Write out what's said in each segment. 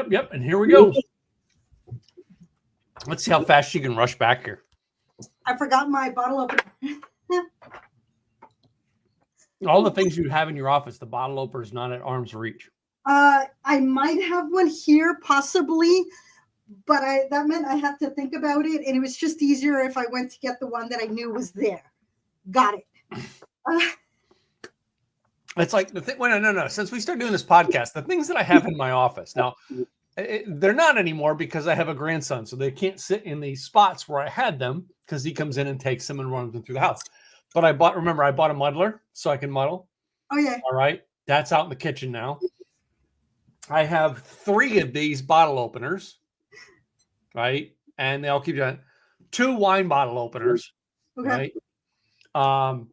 Yep. And here we go. Let's see how fast she can rush back here. I forgot my bottle opener. All the things you have in your office, the bottle opener is not at arm's reach. I might have one here, possibly, but that meant I had to think about it, and it was just easier if I went to get the one that I knew was there. Got it. It's like the thing. Well, no. Since we started doing this podcast, the things that I have in my office now, they're not anymore because I have a grandson, so they can't sit in the spots where I had them because he comes in and takes them and runs them through the house. But I bought a muddler so I can muddle. Oh yeah. All right, that's out in the kitchen now. I have 3 of these bottle openers, right, and they all keep going. 2 wine bottle openers, okay. Right.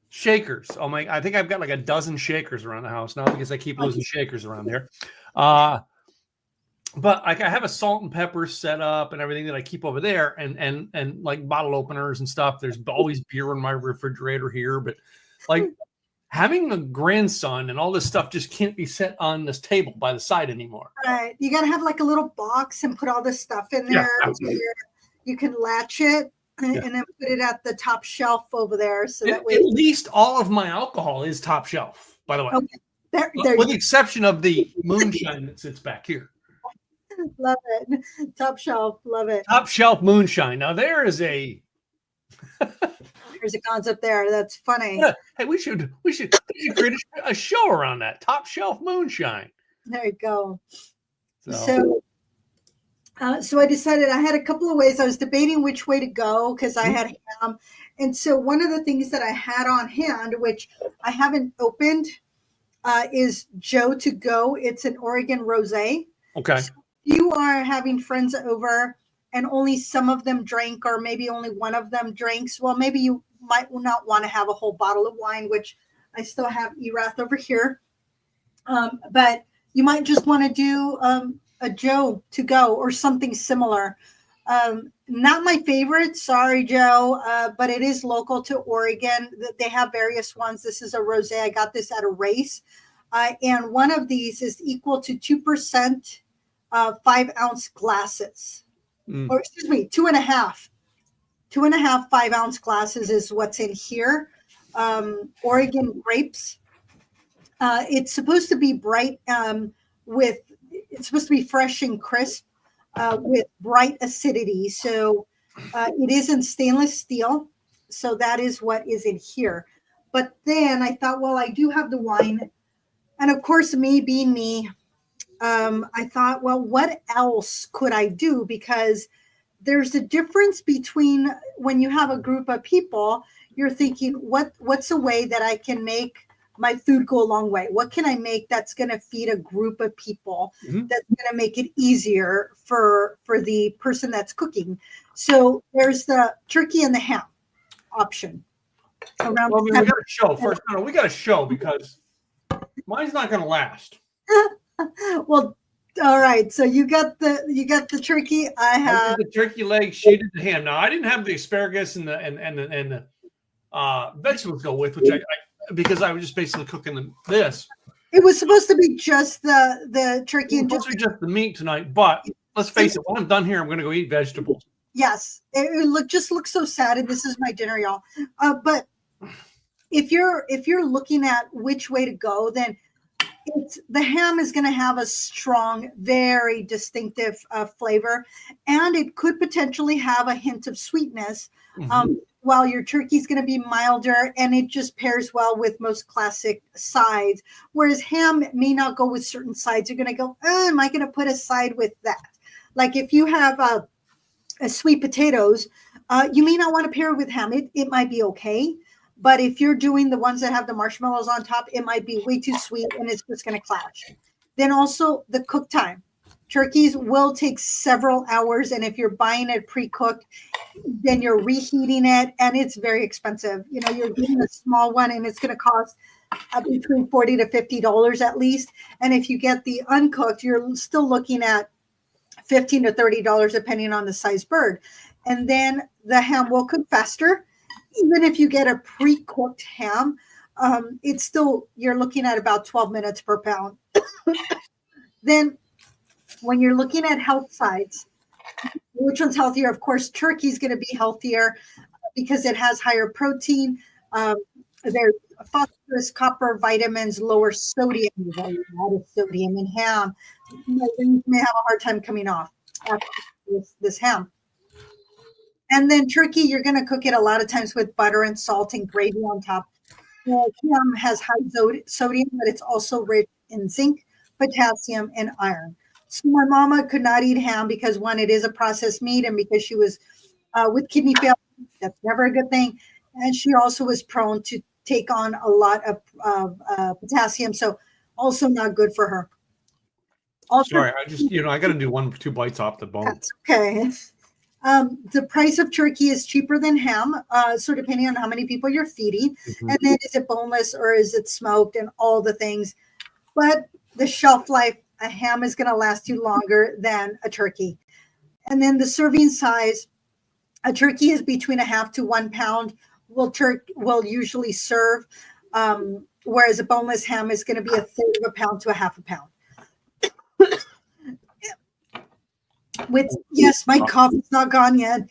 Shakers. Oh my! I think I've got like a dozen shakers around the house now because I keep losing shakers around here. But I have a salt and pepper set up and everything that I keep over there, and like bottle openers and stuff. There's always beer in my refrigerator here, but like having a grandson and all this stuff just can't be set on this table by the side anymore. Right. You got to have like a little box and put all this stuff in there. Yeah. So you can latch it and then put it at the top shelf over there. So that way, at least all of my alcohol is top shelf, by the way. Okay. There with the exception of the moonshine that sits back here. Love it. Top shelf. Love it. Top shelf moonshine. Now there's a concept there. That's funny. Yeah. Hey, we should create a show around that. Top shelf moonshine. There you go. So I decided I had a couple of ways. I was debating which way to go because I had ham. And so one of the things that I had on hand, which I haven't opened, is Joe to Go. It's an Oregon rosé. Okay. So you are having friends over and only some of them drank, or maybe only one of them drinks. Well, maybe you might not want to have a whole bottle of wine, which I still have Erath over here. But you might just want to do a Joe to Go or something similar. Not my favorite, sorry, Joe, but it is local to Oregon. They have various ones. This is a rosé. I got this at a race. And one of these is equal to 2% 5-ounce glasses. Or excuse me, 2.5. 2.5 5-ounce glasses is what's in here. Oregon grapes. It's supposed to be bright it's supposed to be fresh and crisp with bright acidity. So it is in stainless steel. So that is what is in here. But then I thought, well, I do have the wine. And of course, me being me, I thought, well, what else could I do? Because there's a difference between when you have a group of people, you're thinking, what's a way that I can make my food go a long way? What can I make that's going to feed a group of people, that's going to make it easier for the person that's cooking? So there's the turkey and the ham option. We got a show first. No, we got a show because mine's not going to last. Well, all right. So you got the turkey. I have the turkey leg. She did the ham. Now I didn't have the asparagus and the vegetables go with, which I because I was just basically cooking this. It was supposed to be just the turkey and just the meat tonight. But let's face it, when I'm done here, I'm going to go eat vegetables. Yes, it looks so sad, and this is my dinner, y'all. But if you're looking at which way to go, then the ham is going to have a strong, very distinctive flavor, and it could potentially have a hint of sweetness. While your turkey is going to be milder, and it just pairs well with most classic sides. Whereas ham may not go with certain sides. You're going to go, am I going to put a side with that? Like if you have a sweet potatoes, you may not want to pair it with ham. It might be okay. But if you're doing the ones that have the marshmallows on top, it might be way too sweet and it's just going to clash. Then also the cook time. Turkeys will take several hours. And if you're buying it pre-cooked, then you're reheating it and it's very expensive. You know, you're getting a small one and it's going to cost between $40 to $50 at least. And if you get the uncooked, you're still looking at $15 to $30 depending on the size bird. And then the ham will cook faster. Even if you get a pre-cooked ham, it's still, you're looking at about 12 minutes per pound. Then when you're looking at health sides, which one's healthier? Of course, turkey is going to be healthier because it has higher protein. There's phosphorus, copper, vitamins, lower sodium. There's a lot of sodium in ham. You may have a hard time coming off after this ham. And then turkey, you're going to cook it a lot of times with butter and salt and gravy on top. Ham has high sodium, but it's also rich in zinc, potassium, and iron. So my mama could not eat ham because, one, it is a processed meat, and because she was with kidney failure, that's never a good thing. And she also was prone to take on a lot of potassium, so also not good for her. Also, sorry, I just, I got to do 1 or 2 bites off the bone. That's okay. The price of turkey is cheaper than ham, so depending on how many people you're feeding, and then is it boneless or is it smoked and all the things. But the shelf life, a ham is going to last you longer than a turkey. And then the serving size, a turkey is between a half to 1 pound. Will usually serve, whereas a boneless ham is going to be a third of a pound to a half a pound. Yes, my cough is not gone yet.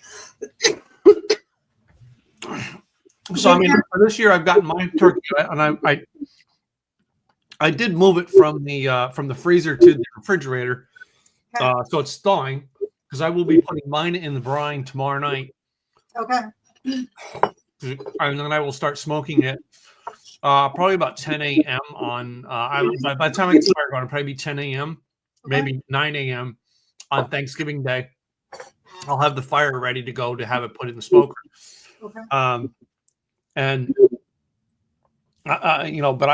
So I mean, for this year I've gotten my turkey, and I did move it from the freezer to the refrigerator, so it's thawing, because I will be putting mine in the brine tomorrow night. Okay. And then I will start smoking it probably about 10 a.m. on. By the time I get started, it'll probably be 10 a.m., maybe 9 a.m. on Thanksgiving Day. I'll have the fire ready to go to have it put in the smoker. Okay. And but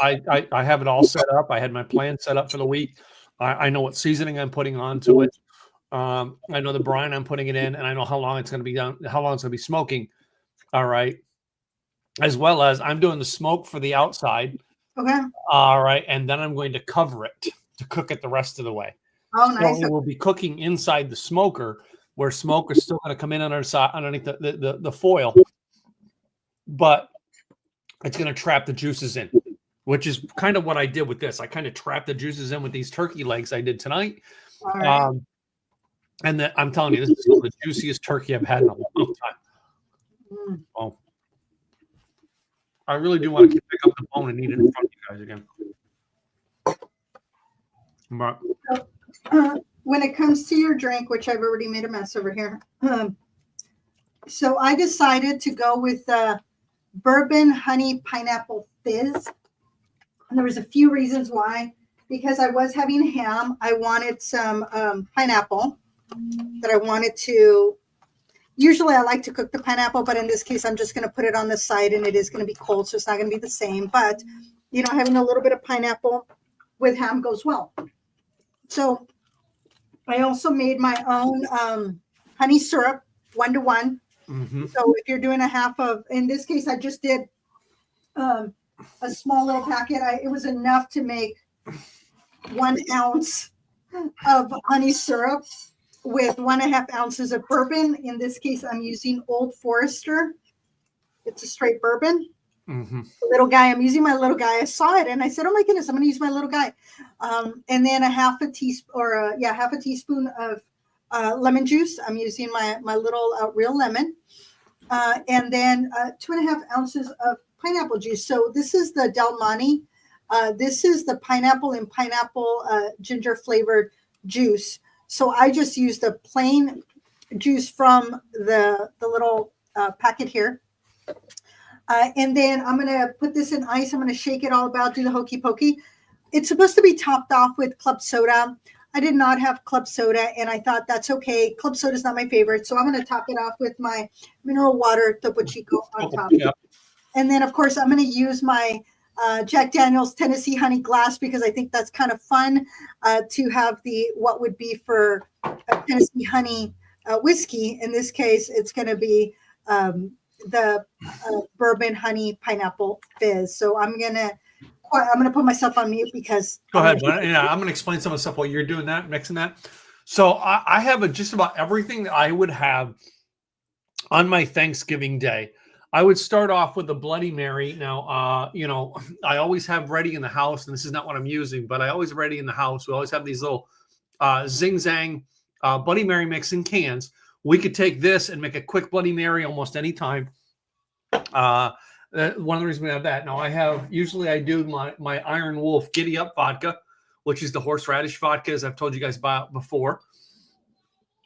I have it all set up. I had my plan set up for the week. I know what seasoning I'm putting onto it. I know the brine I'm putting it in, and I know how long it's going to be done, how long it's going to be smoking. All right. As well as I'm doing the smoke for the outside. Okay. All right. And then I'm going to cover it to cook it the rest of the way. Oh, nice. So it will be cooking inside the smoker, where smoke is still going to come in underneath the foil, but it's going to trap the juices in, which is kind of what I did with this. I kind of trapped the juices in with these turkey legs I did tonight. Right. And I'm telling you, this is some of the juiciest turkey I've had in a long time. Oh, I really do want to pick up the bone and eat it in front of you guys again. But, when it comes to your drink, which I've already made a mess over here, so I decided to go with bourbon honey pineapple fizz. And there was a few reasons why. Because I was having ham, I wanted some pineapple that I wanted to. Usually I like to cook the pineapple, but in this case, I'm just going to put it on the side, and it is going to be cold, so it's not going to be the same. But, having a little bit of pineapple with ham goes well. So I also made my own honey syrup, 1-to-1. mm-hmm. So if you're doing a half of, in this case, I just did a small little packet. It was enough to make 1 ounce of honey syrup with 1.5 ounces of bourbon. In this case, I'm using Old Forester. It's a straight bourbon. Mm-hmm. Little guy. I'm using my little guy. I saw it and I said, "Oh my goodness, I'm going to use my little guy." And then half a teaspoon of lemon juice. I'm using my little real lemon, and then 2.5 ounces of pineapple juice. So this is the Del Monte. This is the pineapple and pineapple ginger flavored juice. So I just used the plain juice from the little packet here. And then I'm going to put this in ice. I'm going to shake it all about, do the hokey pokey. It's supposed to be topped off with club soda. I did not have club soda, and I thought that's okay. Club soda is not my favorite. So I'm going to top it off with my mineral water, Topo Chico, on top. Yeah. And then, of course, I'm going to use my Jack Daniel's Tennessee honey glass, because I think that's kind of fun to have what would be for a Tennessee honey whiskey. In this case, it's going to be the bourbon honey pineapple fizz. So I'm gonna put myself on mute because. Go ahead. I'm gonna explain some of the stuff while you're doing that, mixing that. So I have just about everything that I would have on my Thanksgiving day. I would start off with a Bloody Mary. Now, I always have ready in the house, and this is not what I'm using, but I always ready in the house. We always have these little Zing Zang Bloody Mary mix in cans. We could take this and make a quick Bloody Mary almost any time. One of the reasons we have that. Now usually I do my Iron Wolf Giddy Up vodka, which is the horseradish vodka, as I've told you guys about before.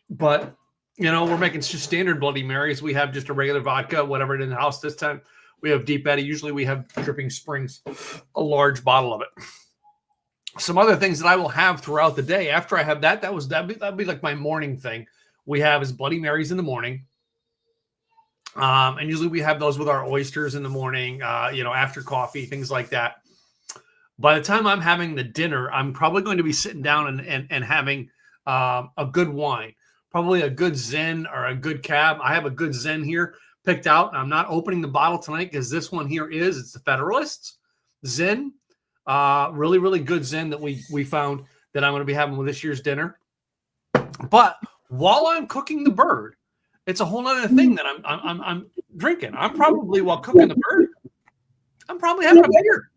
But, we're making just standard Bloody Marys. We have just a regular vodka, whatever it is in the house. This time we have Deep Eddy. Usually we have Dripping Springs, a large bottle of it. Some other things that I will have throughout the day after I have that'd be like my morning thing. We have is Bloody Marys in the morning. And usually we have those with our oysters in the morning, after coffee, things like that. By the time I'm having the dinner, I'm probably going to be sitting down and having a good wine, probably a good Zen or a good Cab. I have a good Zen here picked out. I'm not opening the bottle tonight because this one here it's the Federalists Zen. Really, really good Zen that we found that I'm going to be having with this year's dinner. But while I'm cooking the bird, it's a whole other thing that I'm drinking. I'm probably, while cooking the bird, I'm probably having a beer.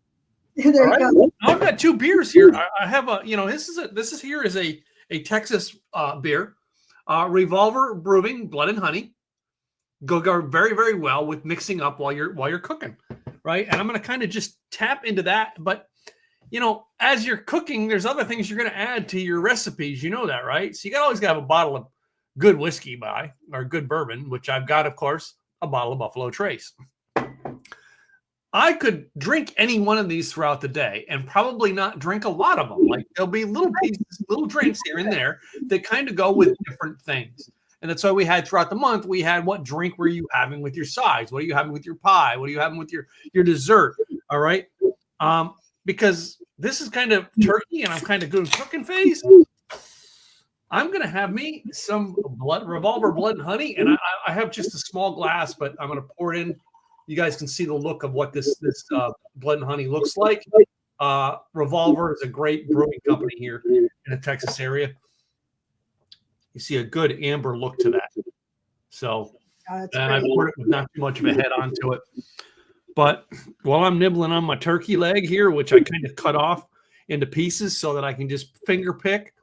There you go. I've got 2 beers here. I have this is a Texas beer, Revolver Brewing Blood and Honey. Go very, very well with mixing up while you're cooking, right? And I'm going to kind of just tap into that. But as you're cooking, there's other things you're going to add to your recipes. You know that, right? So you always got to have a bottle of good whiskey or good bourbon, which I've got, of course, a bottle of Buffalo Trace. I could drink any one of these throughout the day and probably not drink a lot of them. Like there'll be little pieces, little drinks here and there that kind of go with different things. And that's why we had throughout the month, we had what drink were you having with your sides? What are you having with your pie? What are you having with your dessert? All right. Because this is kind of turkey and I'm kind of good cooking phase. I'm going to have me some Revolver Blood and Honey. And I have just a small glass, but I'm going to pour it in. You guys can see the look of what this Blood and Honey looks like. Revolver is a great brewing company here in the Texas area. You see a good amber look to that. So, and I poured it with not too much of a head onto it. But while I'm nibbling on my turkey leg here, which I kind of cut off into pieces so that I can just finger pick.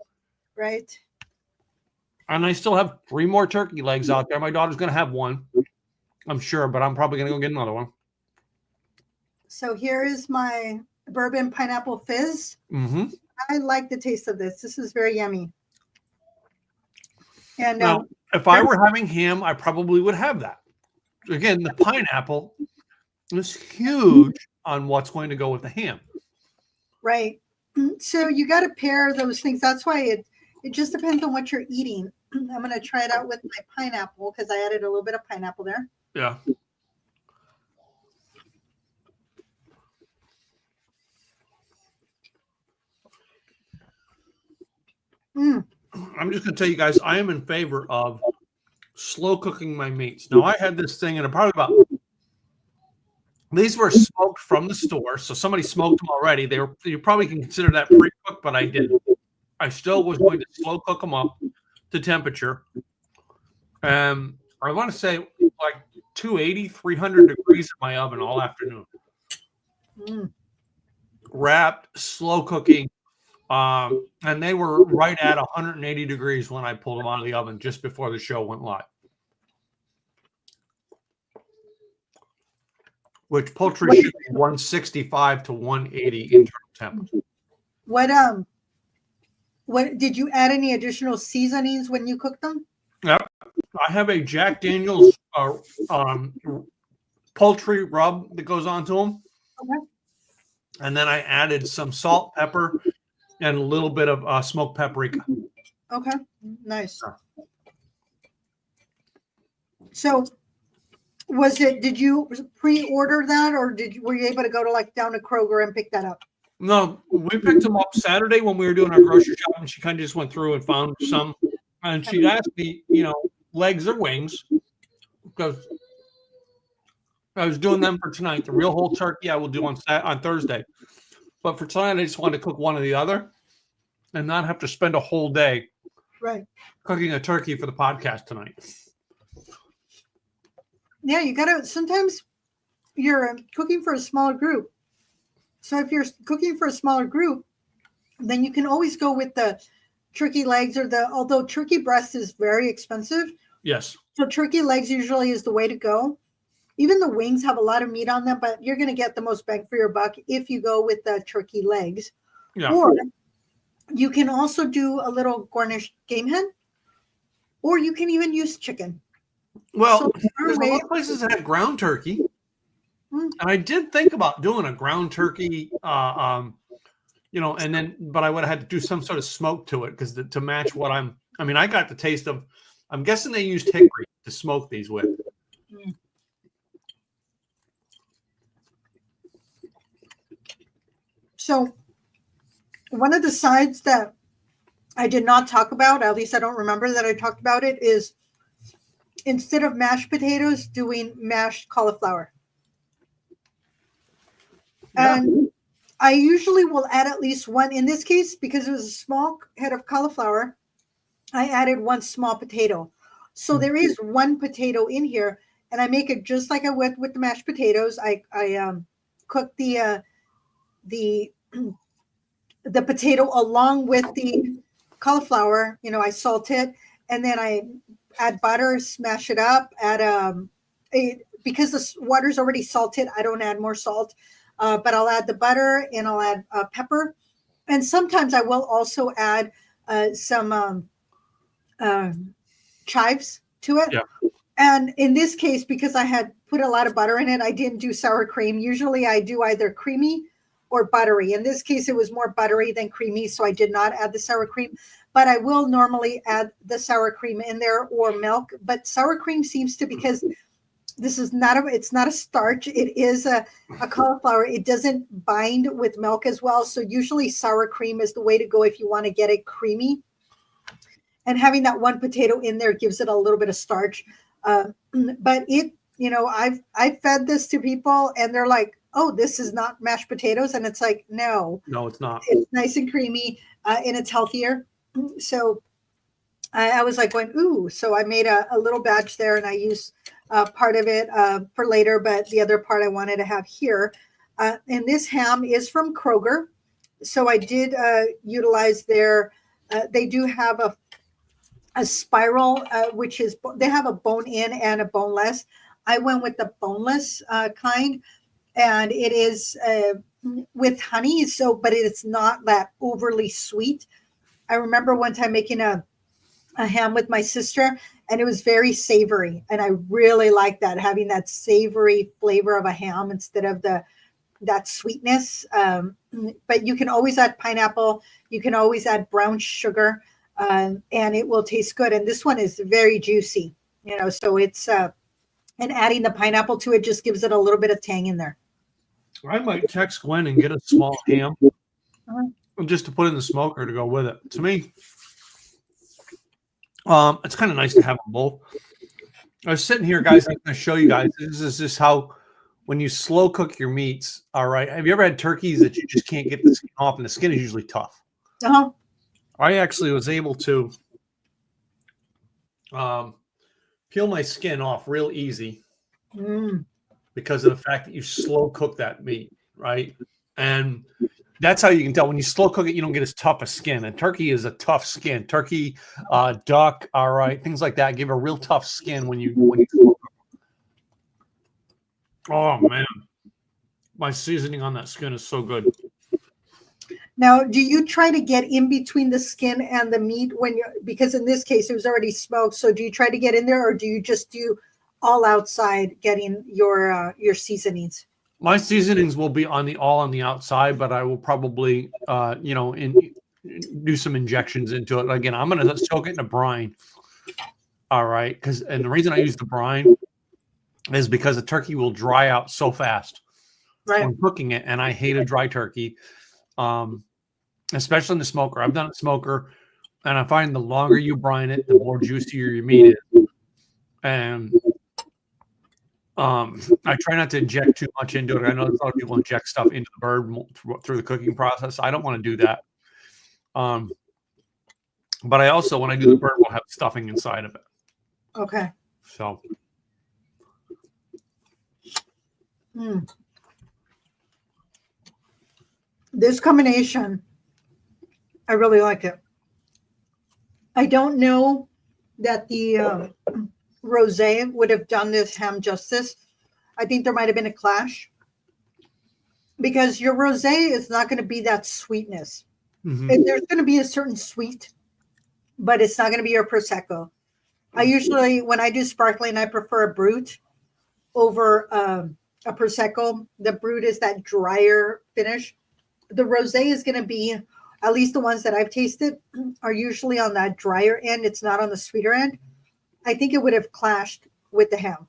Right. And I still have 3 more turkey legs out there. My daughter's going to have one, I'm sure, but I'm probably going to go get another one. So here is my bourbon pineapple fizz. Mm-hmm. I like the taste of this. This is very yummy. And now, if I were having ham, I probably would have that. Again, the pineapple is huge on what's going to go with the ham. Right. So you got to pair those things. That's why it just depends on what you're eating. I'm going to try it out with my pineapple because I added a little bit of pineapple there. Yeah. I'm just going to tell you guys, I am in favor of slow cooking my meats. Now, I had this thing, and these were smoked from the store, so somebody smoked them already. You probably can consider that pre-cooked, but I didn't. I still was going to slow cook them up to temperature. I want to say like 280, 300 degrees in my oven all afternoon. Wrapped, slow cooking. And they were right at 180 degrees when I pulled them out of the oven just before the show went live. Which poultry should be 165 to 180 internal temperature. What did you add any additional seasonings when you cooked them? Yep. I have a Jack Daniel's poultry rub that goes onto them. Okay. And then I added some salt, pepper, and a little bit of smoked paprika. Okay, nice. So, did you pre-order that, or were you able to go to down to Kroger and pick that up? No, we picked them up Saturday when we were doing our grocery shopping. She kind of just went through and found some, and she asked me, legs or wings, because I was doing them for tonight. The real whole turkey I will do on Thursday. But for tonight, I just wanted to cook one or the other and not have to spend a whole day cooking a turkey for the podcast tonight. Yeah, you got to, sometimes you're cooking for a smaller group. So if you're cooking for a smaller group, then you can always go with the turkey legs or although turkey breast is very expensive. Yes. So turkey legs usually is the way to go. Even the wings have a lot of meat on them, but you're going to get the most bang for your buck if you go with the turkey legs. Yeah. Or you can also do a little garnished game hen, or you can even use chicken. Well, So there's a lot of places that have ground turkey. Mm. And I did think about doing a ground turkey, and then, but I would have had to do some sort of smoke to it because to match what I got the taste of, I'm guessing they used hickory to smoke these with. Mm. So one of the sides that I did not talk about, at least I don't remember that I talked about it, is instead of mashed potatoes, doing mashed cauliflower. Yeah. And I usually will add at least one. In this case, because it was a small head of cauliflower, I added one small potato. So there is one potato in here, and I make it just like I would with the mashed potatoes. I cook the potato along with the cauliflower. I salt it, and then I add butter, smash it up. Because the water's already salted, I don't add more salt. But I'll add the butter and I'll add pepper. And sometimes I will also add some chives to it. Yeah. And in this case, because I had put a lot of butter in it, I didn't do sour cream. Usually I do either creamy or buttery. In this case, it was more buttery than creamy, so I did not add the sour cream. But I will normally add the sour cream in there or milk. But sour cream seems to, because this is it's not a starch. It is a cauliflower. It doesn't bind with milk as well. So usually sour cream is the way to go if you want to get it creamy. And having that one potato in there gives it a little bit of starch. But I've fed this to people and they're like, oh, this is not mashed potatoes. And it's like, no, it's not. It's nice and creamy and it's healthier. So I was like going, ooh. So I made a little batch there and I used part of it for later, but the other part I wanted to have here. And this ham is from Kroger. So I did utilize they do have a spiral, which is, they have a bone in and a boneless. I went with the boneless kind, and it is with honey. But it's not that overly sweet. I remember one time making a ham with my sister, and it was very savory. And I really like that, having that savory flavor of a ham instead of that sweetness. But you can always add pineapple. You can always add brown sugar. And it will taste good. And this one is very juicy, so it's, and adding the pineapple to it just gives it a little bit of tang in there. I might text Gwen and get a small ham just to put in the smoker to go with it. To me, it's kind of nice to have them both. I was sitting here, guys. I'm going to show you guys. This is just how, when you slow cook your meats. All right. Have you ever had turkeys that you just can't get the skin off, and the skin is usually tough? Uh-huh. I actually was able to peel my skin off real easy because of the fact that you slow cook that meat, right? And that's how you can tell. When you slow cook it, you don't get as tough a skin. And turkey is a tough skin. Turkey, duck, all right, things like that give a real tough skin when you slow cook. Oh man, my seasoning on that skin is so good. Now, do you try to get in between the skin and the meat because in this case it was already smoked? So do you try to get in there, or do you just do all outside getting your seasonings? My seasonings will be all on the outside, but I will probably do some injections into it. Again, I'm going to soak it in a brine. All right, and the reason I use the brine is because the turkey will dry out so fast when cooking it, and I hate a dry turkey. Especially in the smoker. I've done it smoker, and I find the longer you brine it, the more juicier your meat is. And I try not to inject too much into it. I know a lot of people inject stuff into the bird through the cooking process. I don't want to do that. But I also, when I do the bird, will have stuffing inside of it. Okay. So. This combination, I really like it. I don't know that the rosé would have done this ham justice. I think there might have been a clash because your rosé is not going to be that sweetness. There's going to be a certain sweet, but it's not going to be your prosecco. I usually, when I do sparkling, I prefer a brut over a prosecco. The brut is that drier finish. The rosé is going to be, at least the ones that I've tasted, are usually on that drier end. It's not on the sweeter end. I think it would have clashed with the ham.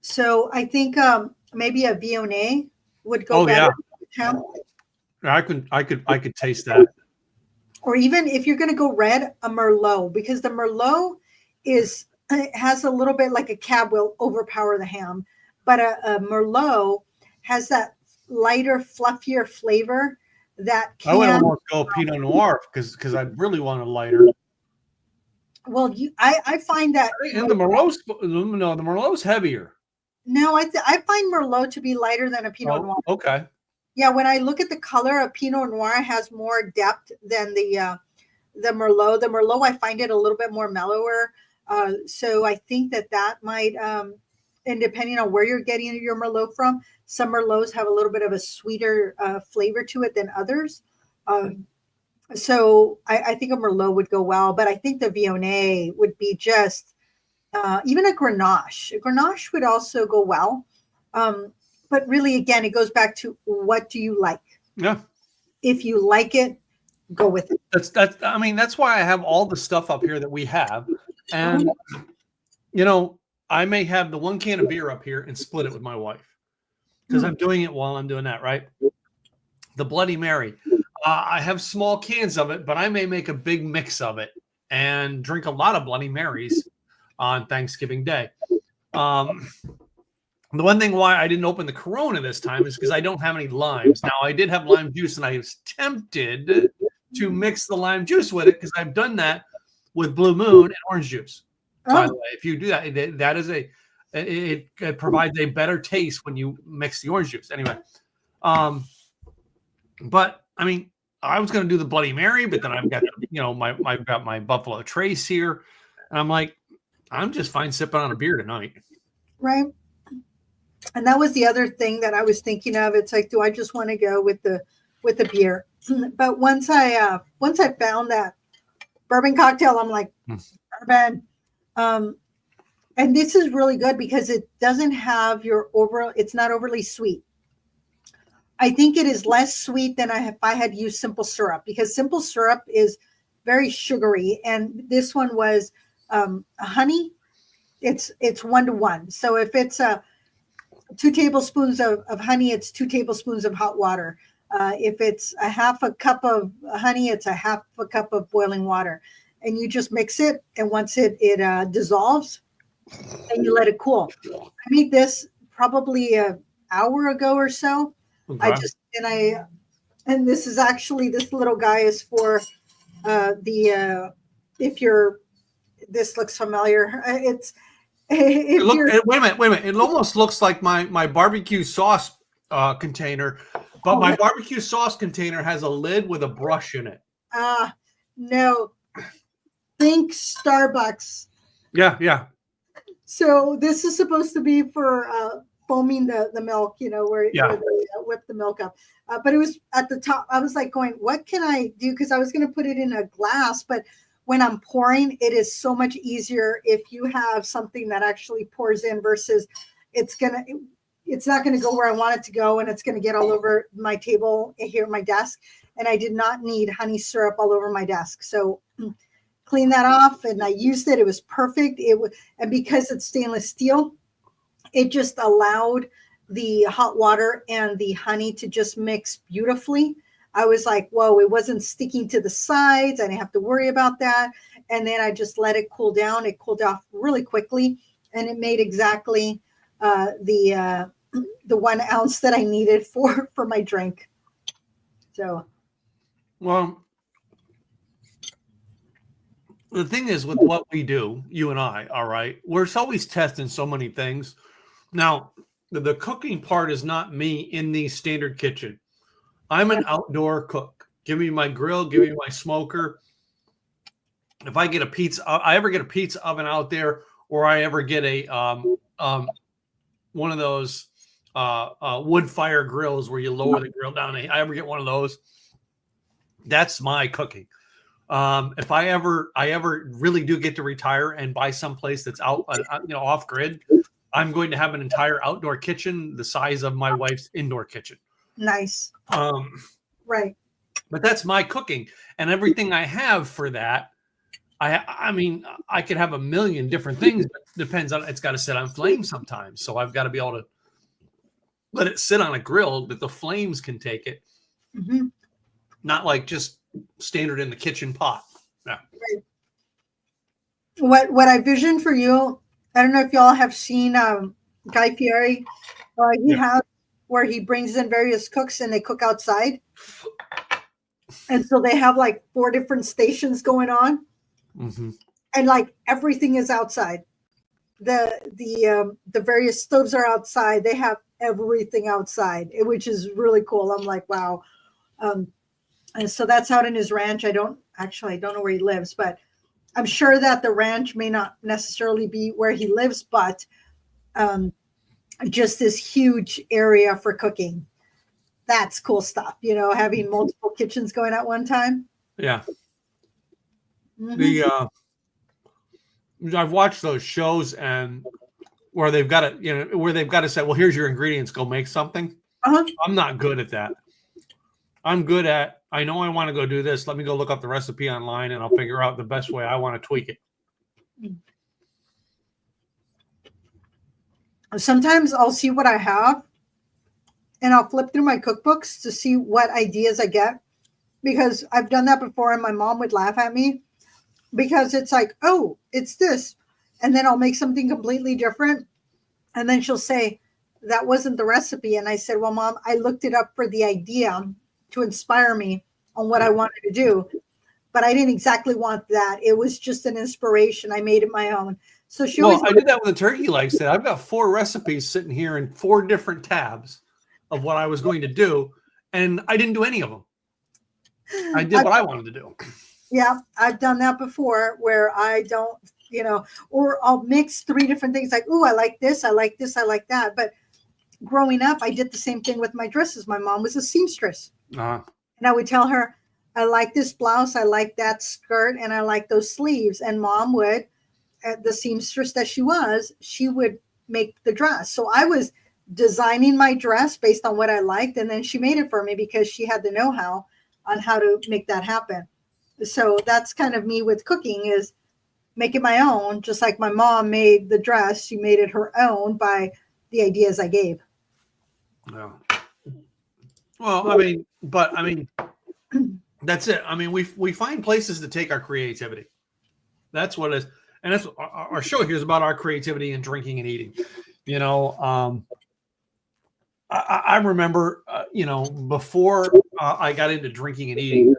So I think maybe a Viognier would go better with ham. I could taste that. Or even if you're going to go red, a Merlot, because the Merlot has a little bit like a cab will overpower the ham, but a Merlot has that lighter, fluffier flavor that can. I would almost go Pinot Noir because I really want a lighter. Well, I find that and the Merlot's heavier. No, I find Merlot to be lighter than a Pinot Noir. Okay. Yeah, when I look at the color, a Pinot Noir has more depth than the Merlot. The Merlot, I find it a little bit more mellower. So I think that might, and depending on where you're getting your Merlot from, some Merlots have a little bit of a sweeter flavor to it than others. So I think a Merlot would go well, but I think the Viognier would be just, even a Grenache. A Grenache would also go well. But really, again, it goes back to what do you like? Yeah. If you like it, go with it. That's why I have all the stuff up here that we have. And, I may have the one can of beer up here and split it with my wife because I'm doing it while I'm doing that, right? The Bloody Mary. I have small cans of it, but I may make a big mix of it and drink a lot of Bloody Marys on Thanksgiving Day. The one thing why I didn't open the Corona this time is because I don't have any limes. Now, I did have lime juice, and I was tempted to mix the lime juice with it because I've done that with Blue Moon and orange juice. By the way, if you do that, that is it provides a better taste when you mix the orange juice. Anyway, but I was going to do the Bloody Mary, but then I've got I've got my Buffalo Trace here, and I'm like, I'm just fine sipping on a beer tonight. Right. And that was the other thing that I was thinking of. It's like, do I just want to go with the beer? But once I found that bourbon cocktail, I'm like, bourbon. And this is really good because it doesn't have it's not overly sweet. I think it is less sweet than if I had used simple syrup, because simple syrup is very sugary. And this one was honey. It's 1-to-1. So if it's 2 tablespoons of honey, it's 2 tablespoons of hot water. If it's a half a cup of honey, it's a half a cup of boiling water. And you just mix it. And once it dissolves, and you let it cool. I made this probably an hour ago or so. Okay. And this is actually, this little guy is for this looks familiar. Wait a minute. It almost looks like my barbecue sauce container, but my barbecue sauce container has a lid with a brush in it. No. Think Starbucks. Yeah. So this is supposed to be for foaming the milk, where they whip the milk up. But it was at the top. I was like going, what can I do? Because I was going to put it in a glass, but when I'm pouring, it is so much easier if you have something that actually pours in versus it's not going to go where I want it to go, and it's going to get all over my table here at my desk. And I did not need honey syrup all over my desk. So clean that off, and I used it. It was perfect. And because it's stainless steel, it just allowed the hot water and the honey to just mix beautifully. I was like, whoa, it wasn't sticking to the sides. I didn't have to worry about that. And then I just let it cool down. It cooled off really quickly, and it made exactly the 1 ounce that I needed for my drink. So, well, the thing is with what we do, you and I, all right, we're always testing so many things. Now, the cooking part is not me in the standard kitchen. I'm an outdoor cook. Give me my grill, give me my smoker. if I get a pizza, I ever get a pizza oven out there, or I ever get a one of those wood fire grills where you lower the grill down. I ever get one of those. That's my cooking. If I ever really do get to retire and buy someplace that's out, off grid, I'm going to have an entire outdoor kitchen the size of my wife's indoor kitchen. Nice. Right. But that's my cooking, and everything I have for that. I mean, I could have a million different things, but it depends on, it's got to sit on flames sometimes. So I've got to be able to let it sit on a grill that the flames can take it. Mm-hmm. Not like just standard in the kitchen pot. Yeah. Right. What I vision for you, I don't know if y'all have seen Guy Fieri. He has where he brings in various cooks and they cook outside. And so they have like 4 different stations going on. Mm-hmm. And like everything is outside. The various stoves are outside. They have everything outside, which is really cool. I'm like, wow. And so that's out in his ranch. I don't know where he lives, but I'm sure that the ranch may not necessarily be where he lives, but just this huge area for cooking. That's cool stuff, having multiple kitchens going at one time. Yeah. Mm-hmm. I've watched those shows and where they've got to say, well, here's your ingredients, go make something. Uh-huh. I'm not good at that. I'm good at, I know I want to go do this. Let me go look up the recipe online and I'll figure out the best way I want to tweak it. Sometimes I'll see what I have and I'll flip through my cookbooks to see what ideas I get, because I've done that before and my mom would laugh at me because it's like, oh, it's this. And then I'll make something completely different. And then she'll say, that wasn't the recipe. And I said, well, Mom, I looked it up for the idea to inspire me on what I wanted to do. But I didn't exactly want that. It was just an inspiration. I made it my own. So she always. I did that with the turkey legs. I've got 4 recipes sitting here in 4 different tabs of what I was going to do. And I didn't do any of them. I did what I wanted to do. Yeah, I've done that before where I don't, or I'll mix 3 different things like, oh, I like this, I like this, I like that. But growing up, I did the same thing with my dresses. My mom was a seamstress. Uh-huh. And I would tell her, I like this blouse, I like that skirt, and I like those sleeves. And Mom would, the seamstress that she would make the dress. So I was designing my dress based on what I liked. And then she made it for me because she had the know-how on how to make that happen. So that's kind of me with cooking, is make it my own. Just like my mom made the dress, she made it her own by the ideas I gave. Yeah. Well, I mean, that's it. I mean, we find places to take our creativity. That's what it is. And that's our show here is about our creativity in drinking and eating. I remember, before I got into drinking and eating,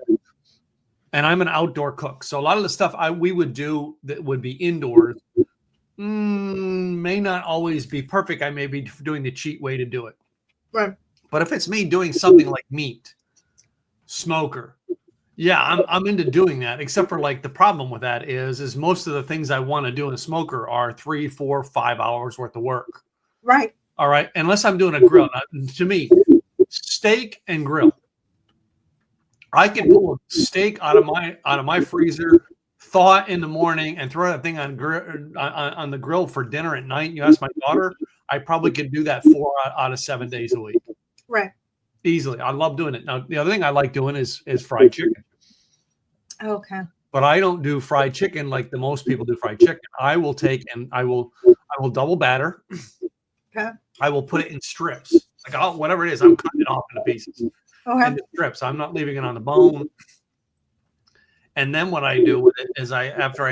and I'm an outdoor cook. So a lot of the stuff we would do that would be indoors may not always be perfect. I may be doing the cheat way to do it. Right. But if it's me doing something like meat, smoker, yeah, I'm into doing that. Except for like the problem with that is most of the things I want to do in a smoker are 3, 4, 5 hours worth of work. Right. All right. Unless I'm doing a grill. Now, to me, steak and grill. I can pull a steak out of my freezer, thaw it in the morning, and throw that thing on the grill for dinner at night. You ask my daughter, I probably could do that 4 out of 7 days a week. Right. Easily. I love doing it. Now, the other thing I like doing is fried chicken. Okay. But I don't do fried chicken like the most people do fried chicken. I will take and I will double batter. Okay. I will put it in strips. Like whatever it is, I'm cutting it off into pieces. Okay. Into strips. I'm not leaving it on the bone. And then what I do with it is after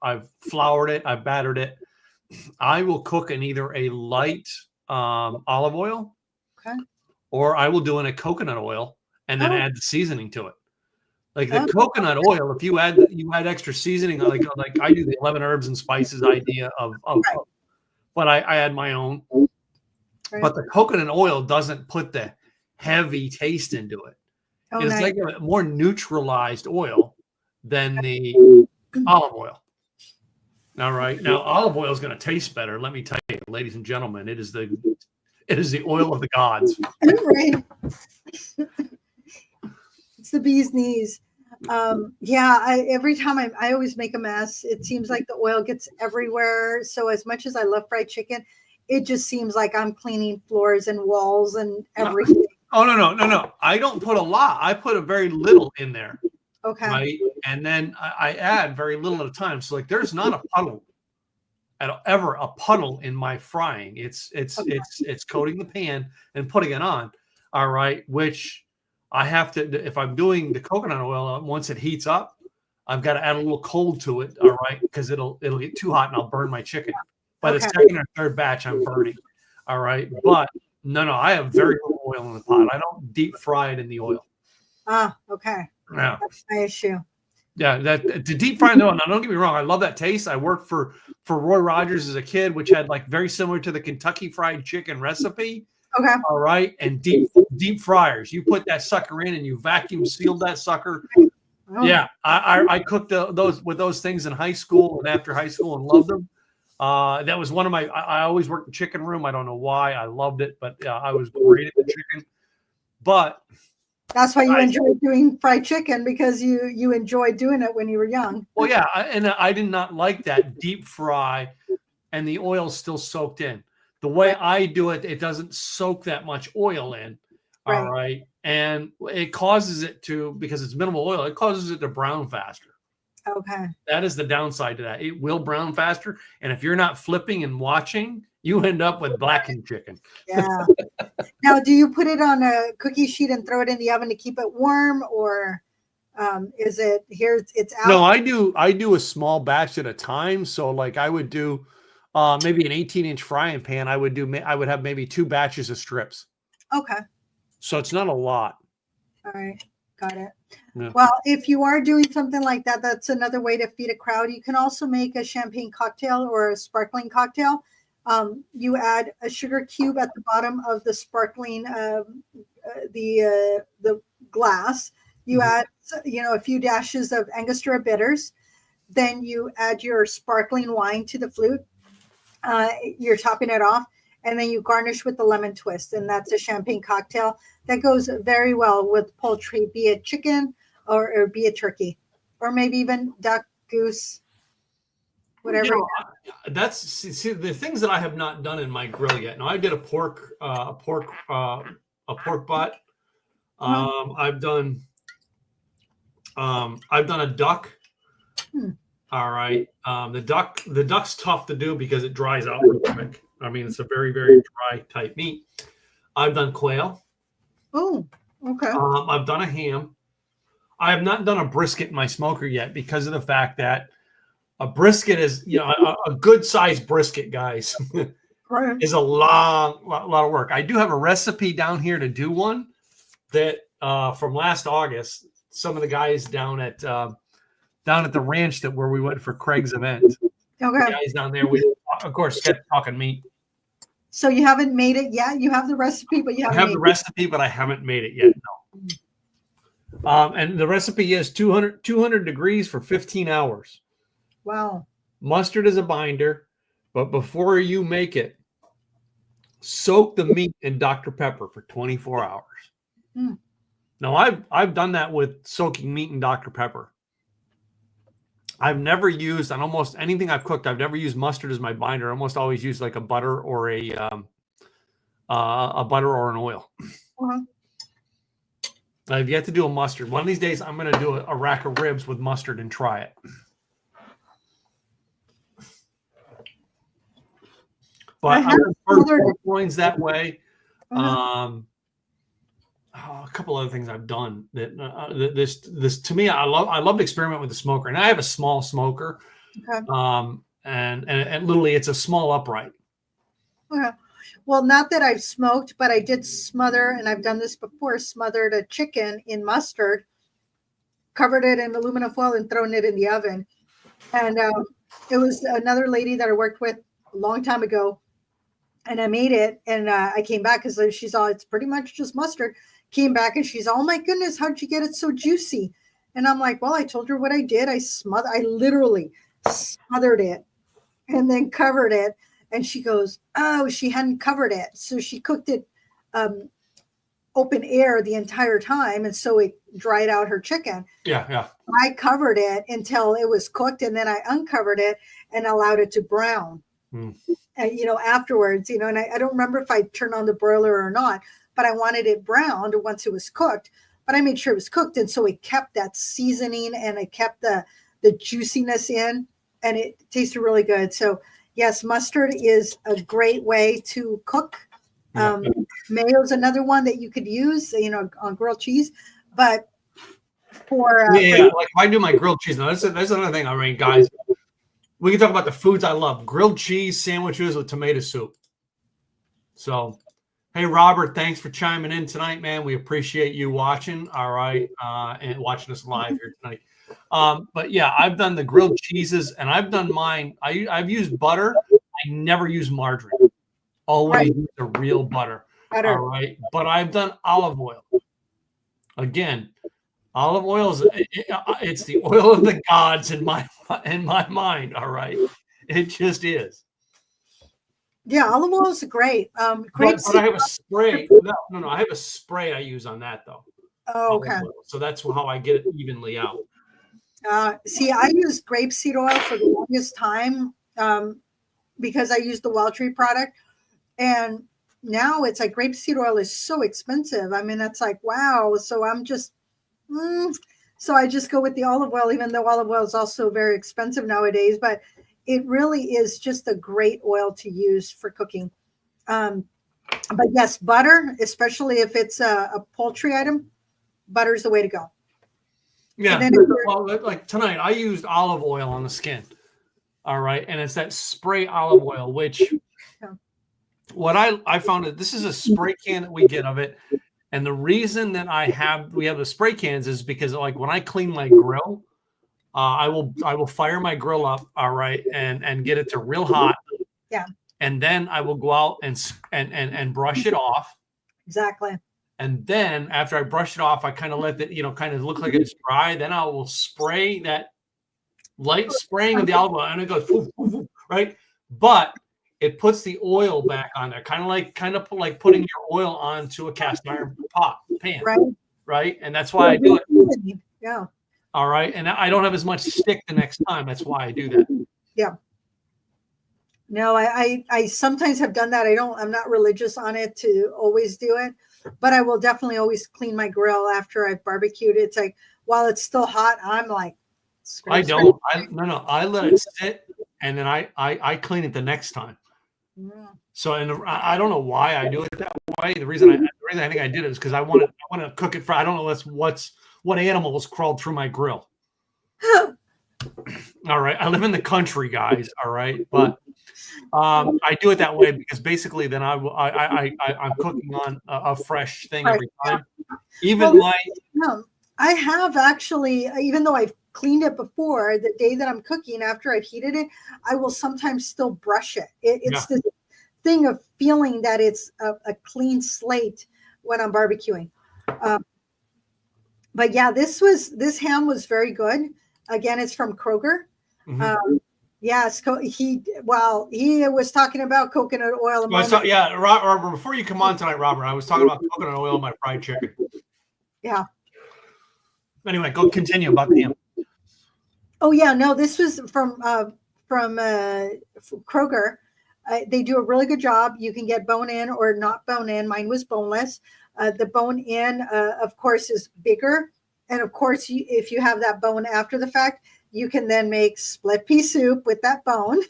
I've floured it, I've battered it, I will cook in either a light olive oil, okay, or I will do in a coconut oil and then add the seasoning to it. Like the coconut oil, if you add extra seasoning, like I do the 11 herbs and spices idea of but I add my own. Right. But the coconut oil doesn't put the heavy taste into it. It's like a more neutralized oil than the Olive oil. All right. Now, olive oil is going to taste better. Let me tell you, ladies and gentlemen, it is the oil of the gods. Right. It's the bee's knees. Every time I always make a mess. It seems like the oil gets everywhere. So as much as I love fried chicken, it just seems like I'm cleaning floors and walls and everything. Oh, no. I don't put a lot. I put a very little in there. Okay. Right. And then I add very little at a time. So like there's not a puddle ever a puddle in my frying. It's coating the pan and putting it on. All right. Which I have to, if I'm doing the coconut oil, once it heats up, I've got to add a little cold to it. All right. Because it'll get too hot and I'll burn my chicken. By the second or third batch, I'm burning. All right. But no, I have very little oil in the pot. I don't deep fry it in the oil. Okay. Yeah. That's my issue. Yeah, that to deep fry though. Now, don't get me wrong, I love that taste. I worked for Roy Rogers as a kid, which had like very similar to the Kentucky Fried Chicken recipe. Okay. All right, and deep fryers. You put that sucker in and you vacuum sealed that sucker. Oh. Yeah, I cooked those things in high school and after high school and loved them. That was one of my. I always worked the chicken room. I don't know why. I loved it, but I was great at the chicken. But that's why you enjoy doing fried chicken, because you enjoyed doing it when you were young. Well, yeah, and I did not like that deep fry, and the oil's still soaked in. The way I do it, it doesn't soak that much oil in. Right. All right, and it causes it to, because it's minimal oil, it causes it to brown faster. Okay. That is the downside to that. It will brown faster, and if you're not flipping and watching, you end up with blackened chicken. Yeah. Now, do you put it on a cookie sheet and throw it in the oven to keep it warm, or is it here? It's out. No, I do a small batch at a time. So, like, I would do maybe an 18-inch frying pan. I would have maybe 2 batches of strips. Okay. So it's not a lot. All right. Got it. Yeah. Well, if you are doing something like that, that's another way to feed a crowd. You can also make a champagne cocktail or a sparkling cocktail. You add a sugar cube at the bottom of the sparkling, the glass. You add, a few dashes of Angostura bitters. Then you add your sparkling wine to the flute. You're topping it off, and then you garnish with the lemon twist, and that's a champagne cocktail that goes very well with poultry, be it chicken or be it turkey, or maybe even duck, goose. Whatever. That's the things that I have not done in my grill yet. Now I did a pork butt. I've done a duck. All right. The duck's tough to do because it dries out real quick. I mean, it's a very, very dry type meat. I've done quail. Oh, okay. I've done a ham. I have not done a brisket in my smoker yet because of the fact that a brisket is, a good sized brisket, guys, right, is a lot of work. I do have a recipe down here to do one that from last August. Some of the guys down at the ranch where we went for Craig's event. Okay. The guys down there, we of course kept talking meat. So you haven't made it yet? You have the recipe, but you haven't. I have the recipe, but I haven't made it yet. No. And the recipe is 200 degrees for 15 hours. Wow. Mustard is a binder, but before you make it, soak the meat in Dr. Pepper for 24 hours. Now, I've done that with soaking meat in Dr. Pepper. I've never used, on almost anything I've cooked, I've never used mustard as my binder. I almost always use like a butter or a butter or an oil. Uh-huh. I've yet to do a mustard. One of these days, I'm going to do a rack of ribs with mustard and try it. But I've done loins that way. A couple other things I've done that this to me, I love to experiment with the smoker, and I have a small smoker. Okay. And literally it's a small upright. Okay. Well, not that I've smoked, but I did smother, and I've done this before, smothered a chicken in mustard, covered it in aluminum foil, and thrown it in the oven. And it was another lady that I worked with a long time ago, and I made it, and I came back because she's all, it's pretty much just mustard. Came back and she's, oh my goodness, how'd you get it so juicy? And I'm like, well, I told her what I did. I literally smothered it and then covered it. And she goes, oh, she hadn't covered it. So she cooked it open air the entire time. And so it dried out her chicken. Yeah. I covered it until it was cooked. And then I uncovered it and allowed it to brown. And, afterwards, and I don't remember if I turned on the broiler or not, but I wanted it browned once it was cooked. But I made sure it was cooked. And so it kept that seasoning and it kept the juiciness in, and it tasted really good. So yes, mustard is a great way to cook. Mayo is another one that you could use, on grilled cheese. But for like if I do my grilled cheese, now that's another thing. I mean, guys, we can talk about the foods I love: grilled cheese sandwiches with tomato soup. So, hey, Robert, thanks for chiming in tonight, man. We appreciate you watching. All right, and watching us live here tonight. But yeah, I've done the grilled cheeses, and I've done mine. I've used butter. I never use margarine. Always use the real butter. All right, but I've done olive oil. Again, olive oil it's the oil of the gods in my mind. All right, it just is. Yeah, olive oil is great. But I have a spray. No, I have a spray I use on that though. Oh, okay. So that's how I get it evenly out. See, I used grapeseed oil for the longest time because I used the Wild Tree product, and now it's like grapeseed oil is so expensive. I mean, that's like, wow. So I'm just, so I just go with the olive oil, even though olive oil is also very expensive nowadays. But it really is just a great oil to use for cooking. But yes, butter, especially if it's a poultry item, butter is the way to go. Yeah. Well, like tonight, I used olive oil on the skin. All right. And it's that spray olive oil, which what I found that this is a spray can that we get of it. And the reason that we have the spray cans is because like when I clean my grill, I will fire my grill up. All right. And get it to real hot. Yeah. And then I will go out and brush it off. Exactly. And then after I brush it off, I kind of let it, kind of look like it's dry. Then I will spray that light spraying of the olive oil, and it goes poof, poof, poof, right. But it puts the oil back on there, kind of like putting your oil onto a cast iron pan, right. And that's why I do it. Yeah. All right, and I don't have as much stick the next time. That's why I do that. Yeah. No, I sometimes have done that. I'm not religious on it to always do it, but I will definitely always clean my grill after I've barbecued it. It's like, while it's still hot, I'm like, I don't. I let it sit, and then I clean it the next time. Yeah. So, and I don't know why I do it that way. The reason I think I did it is because I want to cook it for. I don't know what animals crawled through my grill. All right, I live in the country, guys. All right, but I do it that way because basically then I'm cooking on a fresh thing every time. I have actually, even though I've cleaned it before, the day that I'm cooking after I've heated it, I will sometimes still brush it. It's this thing of feeling that it's a clean slate when I'm barbecuing. But yeah, this ham was very good. Again, it's from Kroger. Mm-hmm. Yes, he was talking about coconut oil. Robert, before you come on tonight, Robert, I was talking about coconut oil in my fried chicken. Yeah. Anyway, go continue about the ham. Oh yeah, no, this was from Kroger. They do a really good job. You can get bone in or not bone in. Mine was boneless. The bone in, of course, is bigger. And of course, if you have that bone after the fact, you can then make split pea soup with that bone.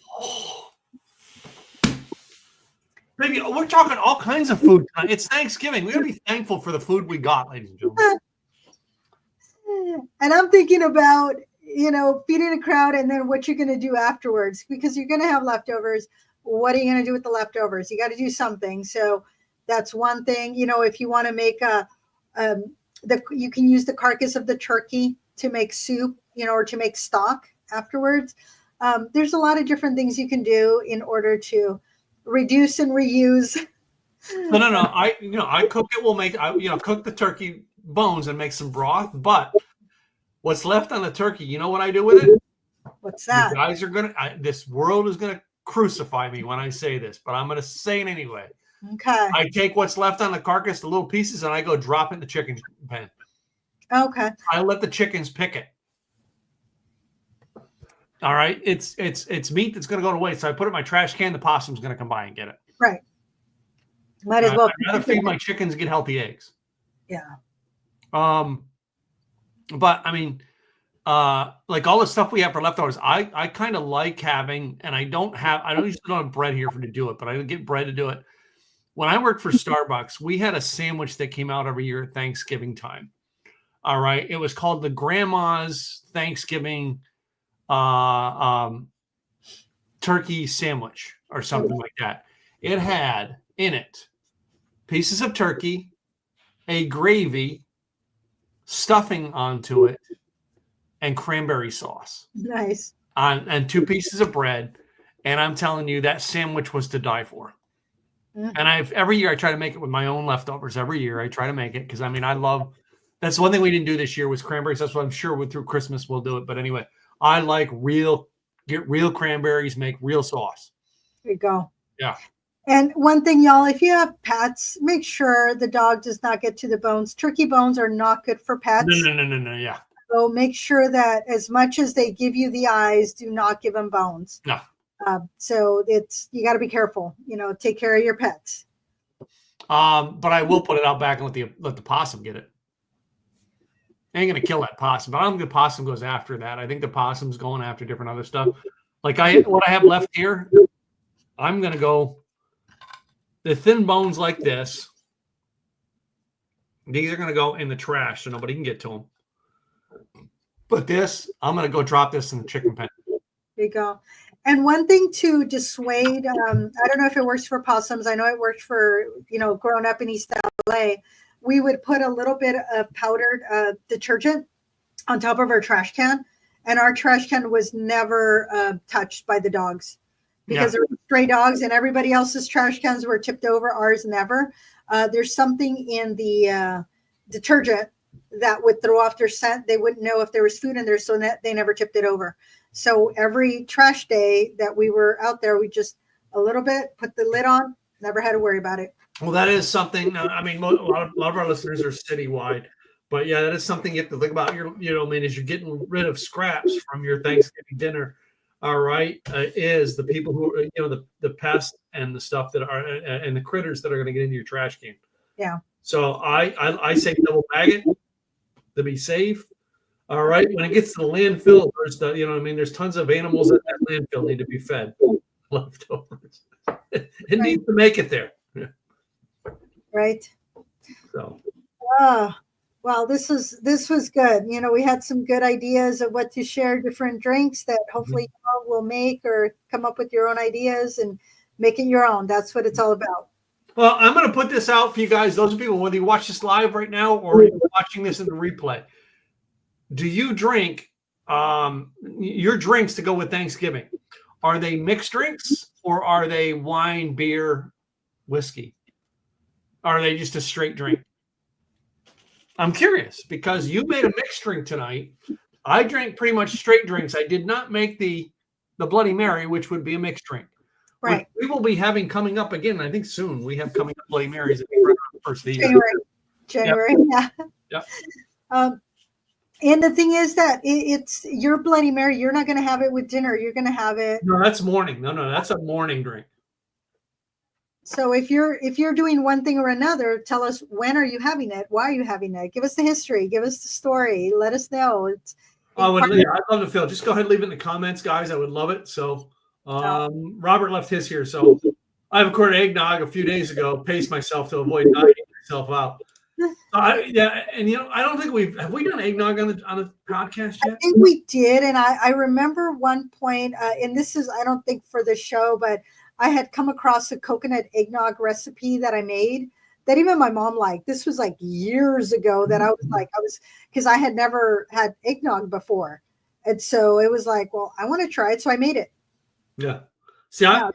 Baby, we're talking all kinds of food tonight. It's Thanksgiving. We got to be thankful for the food we got, ladies and gentlemen. And I'm thinking about, feeding a crowd and then what you're going to do afterwards, because you're going to have leftovers. What are you going to do with the leftovers? You got to do something. So that's one thing. If you want to make you can use the carcass of the turkey to make soup, or to make stock afterwards. There's a lot of different things you can do in order to reduce and reuse. No. I cook it. Cook the turkey bones and make some broth. But What's left on the turkey, you know what I do with it? What's that? You guys are going to, this world is going to crucify me when I say this, but I'm going to say it anyway. Okay. I take what's left on the carcass, the little pieces, and I go drop it in the chicken pen. Okay. I let the chickens pick it. All right. It's meat that's going to go to waste. So I put it in my trash can. The possum's going to come by and get it. Right. Might as well. I'd rather feed my chickens and get healthy eggs. Yeah. But I mean, like all the stuff we have for leftovers, I kind of like having, and I don't usually don't have bread here to do it, but I get bread to do it. When I worked for Starbucks, we had a sandwich that came out every year at Thanksgiving time. All right. It was called the Grandma's Thanksgiving turkey sandwich or something like that. It had in it pieces of turkey, a gravy, stuffing onto it, and cranberry sauce. Nice. And 2 pieces of bread. And I'm telling you, that sandwich was to die for. And every year I try to make it with my own leftovers. Every year I try to make it because I mean that's one thing we didn't do this year was cranberries. That's what I'm sure through Christmas we'll do it. But anyway, I like get real cranberries, make real sauce. There you go. Yeah. And one thing, y'all, if you have pets, make sure the dog does not get to the bones. Turkey bones are not good for pets. No. Yeah. So make sure that as much as they give you the eyes, do not give them bones. No. So you got to be careful. Take care of your pets. But I will put it out back and let the possum get it. I ain't gonna kill that possum, but I don't think the possum goes after that. I think the possum's going after different other stuff. Like what I have left here, I'm gonna go the thin bones like this. These are gonna go in the trash so nobody can get to them. But this, I'm gonna go drop this in the chicken pen. There you go. And one thing to dissuade, I don't know if it works for possums. I know it worked for, growing up in East LA. We would put a little bit of powdered detergent on top of our trash can. And our trash can was never touched by the dogs because there were stray dogs and everybody else's trash cans were tipped over. Ours never. There's something in the detergent that would throw off their scent. They wouldn't know if there was food in there, so that they never tipped it over. So every trash day that we were out there, we just a little bit, put the lid on, never had to worry about it. Well, that is something. I mean, a lot of our listeners are citywide, but yeah, that is something you have to think about. As you're getting rid of scraps from your Thanksgiving dinner. All right, is the people who are, the pests and the stuff that are and the critters that are going to get into your trash can. Yeah. So I say double bag it to be safe. All right. When it gets to the landfill, there's tons of animals at that landfill need to be fed leftovers. It needs to make it there. Right. So. Well, this was good. We had some good ideas of what to share, different drinks that hopefully you all will make or come up with your own ideas and make it your own. That's what it's all about. Well, I'm going to put this out for you guys. Those people, whether you watch this live right now or you're watching this in the replay, do you drink your drinks to go with Thanksgiving? Are they mixed drinks or are they wine, beer, whiskey? Are they just a straight drink? I'm curious because you made a mixed drink tonight. I drank pretty much straight drinks. I did not make the Bloody Mary, which would be a mixed drink. Right. We will be having coming up again. I think soon we have coming up Bloody Marys at the first of the year. January. Yep. Yeah. And the thing is that it's your Bloody Mary. You're not going to have it with dinner. You're going to have it. No, that's morning. No, that's a morning drink. So if you're doing one thing or another, tell us when are you having it? Why are you having it? Give us the history. Give us the story. Let us know. I'd love to feel. Just go ahead and leave it in the comments, guys. I would love it. So Robert left his here. So I have a quart of eggnog a few days ago. Paced myself to avoid not eating myself out. I don't think have we done eggnog on the podcast yet? I think we did, and I remember one point, and this is I don't think for the show, but I had come across a coconut eggnog recipe that I made that even my mom liked. This was like years ago that I was because I had never had eggnog before, and so it was like, well, I want to try it, so I made it. Yeah. See, yeah.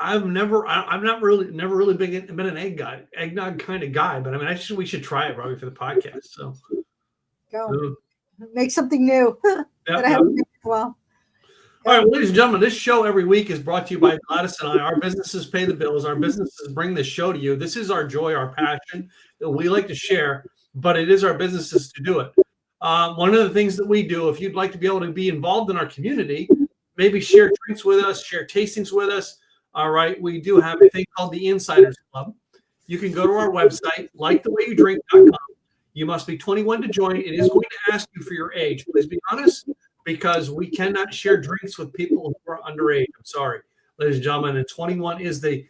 I'm never really been an eggnog kind of guy, but I mean, we should try it probably for the podcast. So, make something new that I haven't made well. All right, ladies and gentlemen, this show every week is brought to you by Gladys and I. Our businesses pay the bills. Our businesses bring this show to you. This is our joy, our passion that we like to share, but it is our businesses to do it. One of the things that we do, if you'd like to be able to be involved in our community, maybe share drinks with us, share tastings with us. All right, we do have a thing called the Insiders Club. You can go to our website, likethewayyoudrink.com. You must be 21 to join. It is going to ask you for your age. Please be honest, because we cannot share drinks with people who are underage. I'm sorry, ladies and gentlemen. And 21 is the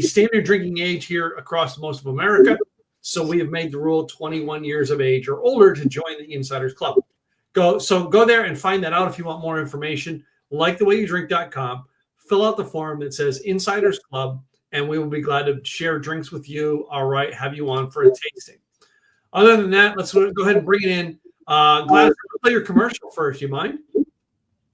standard drinking age here across most of America. So we have made the rule 21 years of age or older to join the Insiders Club. Go there and find that out if you want more information. Likethewayyoudrink.com. Fill out the form that says Insiders Club, and we will be glad to share drinks with you. All right, have you on for a tasting. Other than that, let's go ahead and bring it in. Gladys, play your commercial first. You mind?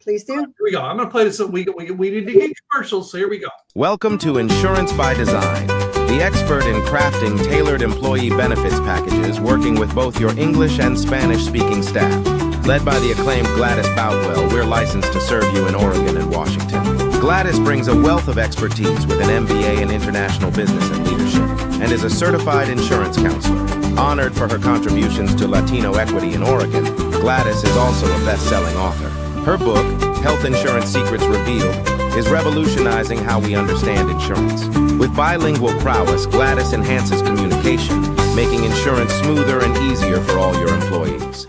Please do. Here we go. I'm going to play this. We need to get commercials, so here we go. Welcome to Insurance by Design, the expert in crafting tailored employee benefits packages, working with both your English and Spanish-speaking staff. Led by the acclaimed Gladys Boutwell, we're licensed to serve you in Oregon and Washington. Gladys brings a wealth of expertise with an MBA in international business and leadership, and is a certified insurance counselor. Honored for her contributions to Latino equity in Oregon, Gladys is also a best-selling author. Her book, Health Insurance Secrets Revealed, is revolutionizing how we understand insurance. With bilingual prowess, Gladys enhances communication, making insurance smoother and easier for all your employees.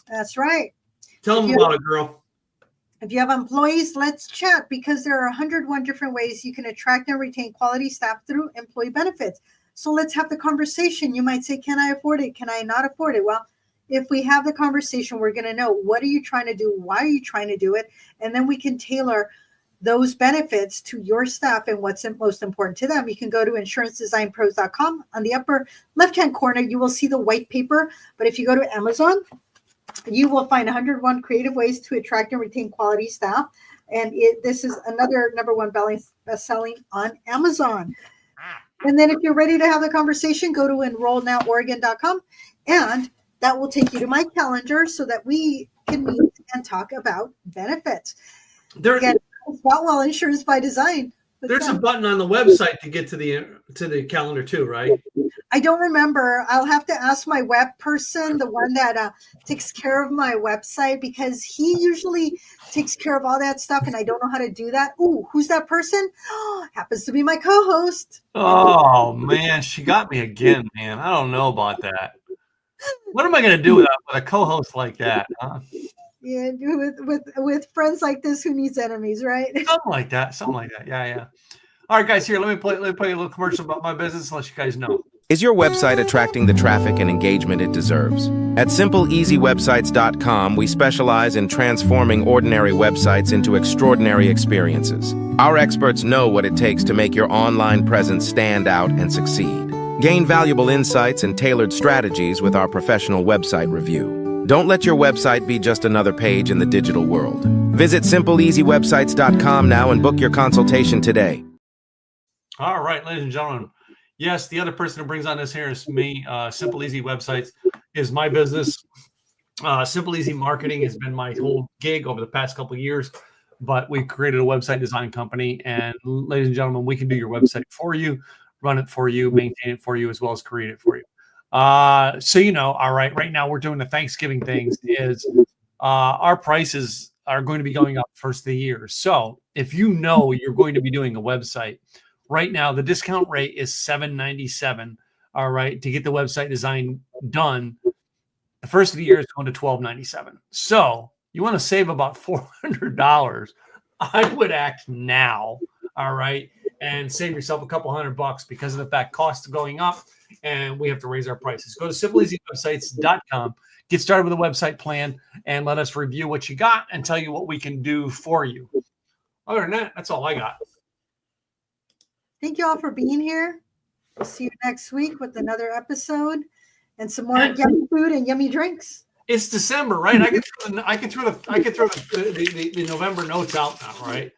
That's right. Tell them about it, girl. If you have employees, let's chat, because there are 101 different ways you can attract and retain quality staff through employee benefits. So let's have the conversation. You might say, can I afford it? Can I not afford it? Well, if we have the conversation, we're going to know, what are you trying to do? Why are you trying to do it? And then we can tailor those benefits to your staff and what's most important to them. You can go to insurancedesignpros.com. On the upper left-hand corner, you will see the white paper. But if you go to Amazon, you will find 101 creative ways to attract and retain quality staff. And this is another #1 best-selling on Amazon. And then if you're ready to have the conversation, go to enrollnoworegon.com, and that will take you to my calendar so that we can meet and talk about benefits. Again, Boutwell Insurance by Design. There's a button on the website to get to the calendar too, right? I don't remember. I'll have to ask my web person, the one that takes care of my website, because he usually takes care of all that stuff, and I don't know how to do that. Ooh, who's that person? Happens to be my co-host. Oh, man, she got me again, man. I don't know about that. What am I going to do with a co-host like that? Huh? Yeah, with friends like this, who needs enemies, right? Something like that. Yeah. All right, guys, here, let me play a little commercial about my business, let you guys know. Is your website attracting the traffic and engagement it deserves? At SimpleEasyWebsites.com, we specialize in transforming ordinary websites into extraordinary experiences. Our experts know what it takes to make your online presence stand out and succeed. Gain valuable insights and tailored strategies with our professional website review. Don't let your website be just another page in the digital world. Visit SimpleEasyWebsites.com now and book your consultation today. All right, ladies and gentlemen. Yes, the other person who brings on this here is me. Simple Easy Websites is my business. Simple Easy Marketing has been my whole gig over the past couple of years, but we created a website design company. And ladies and gentlemen, we can do your website for you, run it for you, maintain it for you, as well as create it for you. So, all right now we're doing the Thanksgiving things is our prices are going to be going up first of the year. So if you know you're going to be doing a website, right now, the discount rate is $7.97. All right, to get the website design done, the first of the year is going to $12.97. So you want to save about $400. I would act now. All right, and save yourself a couple $100 because of the fact costs are going up, and we have to raise our prices. Go to simpleeasywebsites.com. Get started with a website plan, and let us review what you got and tell you what we can do for you. Other than that, that's all I got. Thank you all for being here. We'll see you next week with another episode and some more yummy food and yummy drinks. It's December, right? I can throw the November notes out now, right?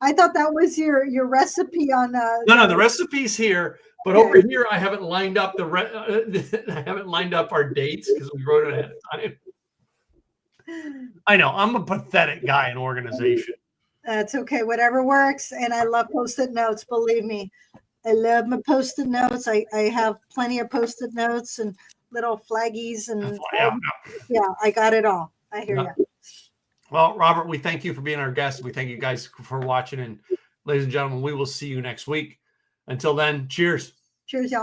I thought that was your recipe on. No, the recipe's here, but over here I haven't lined up I haven't lined up our dates because we wrote it ahead of time. I know I'm a pathetic guy in organization. That's okay. Whatever works. And I love Post-it notes. Believe me, I love my Post-it notes. I have plenty of Post-it notes and little flaggies and yeah, I got it all. I hear you. Well, Robert, we thank you for being our guest. We thank you guys for watching. And ladies and gentlemen, we will see you next week. Until then, cheers. Cheers, y'all.